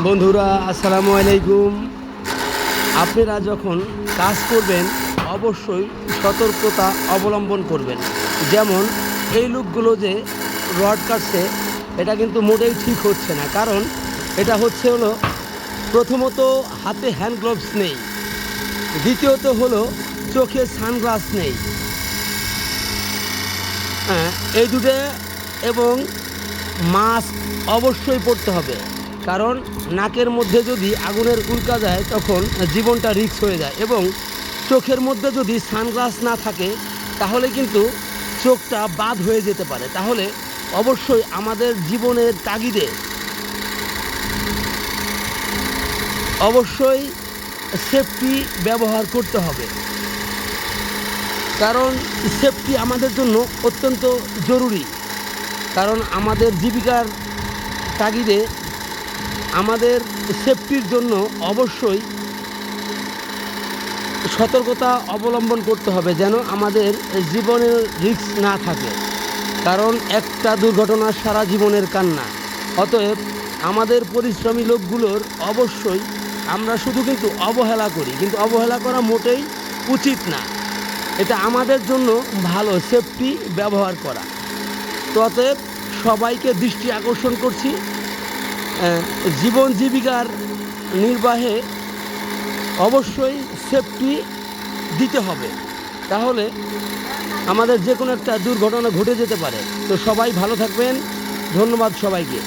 বন্ধুরা আসসালামু আলাইকুম। আপনারা যখন কাজ করবেন অবশ্যই সতর্কতা অবলম্বন করবেন। যেমন এই লোকগুলো যে রড কাটছে এটা কিন্তু মোটেই ঠিক হচ্ছে না, কারণ এটা হলো প্রথমত হাতে হ্যান্ড গ্লোভস নেই, দ্বিতীয়ত হলো চোখে সানগ্লাস নেই। হ্যাঁ, এই দুটো এবং মাস্ক অবশ্যই পরতে হবে, কারণ নাকের মধ্যে যদি আগুনের উল্কা যায় তখন জীবনটা রিস্ক হয়ে যায়, এবং চোখের মধ্যে যদি সানগ্লাস না থাকে তাহলে কিন্তু চোখটা বাদ হয়ে যেতে পারে। তাহলে অবশ্যই আমাদের জীবনের তাগিদে অবশ্যই সেফটি ব্যবহার করতে হবে, কারণ সেফটি আমাদের জন্য অত্যন্ত জরুরি। কারণ আমাদের জীবিকার তাগিদে আমাদের সেফটির জন্য অবশ্যই সতর্কতা অবলম্বন করতে হবে, যেন আমাদের জীবনের রিস্ক না থাকে। কারণ একটা দুর্ঘটনা সারা জীবনের কান্না। অতএব আমাদের পরিশ্রমী লোকগুলোর অবশ্যই আমরা শুধু কিন্তু অবহেলা করি, কিন্তু অবহেলা করা মোটেই উচিত না। এটা আমাদের জন্য ভালো সেফটি ব্যবহার করা। তো অতএব সবাইকে দৃষ্টি আকর্ষণ করছি, জীবন জীবিকার নির্বাহে অবশ্যই সেফটি দিতে হবে, তাহলে আমাদের যে কোনো একটা দুর্ঘটনা ঘটে যেতে পারে। তো সবাই ভালো থাকবেন, ধন্যবাদ সবাইকে।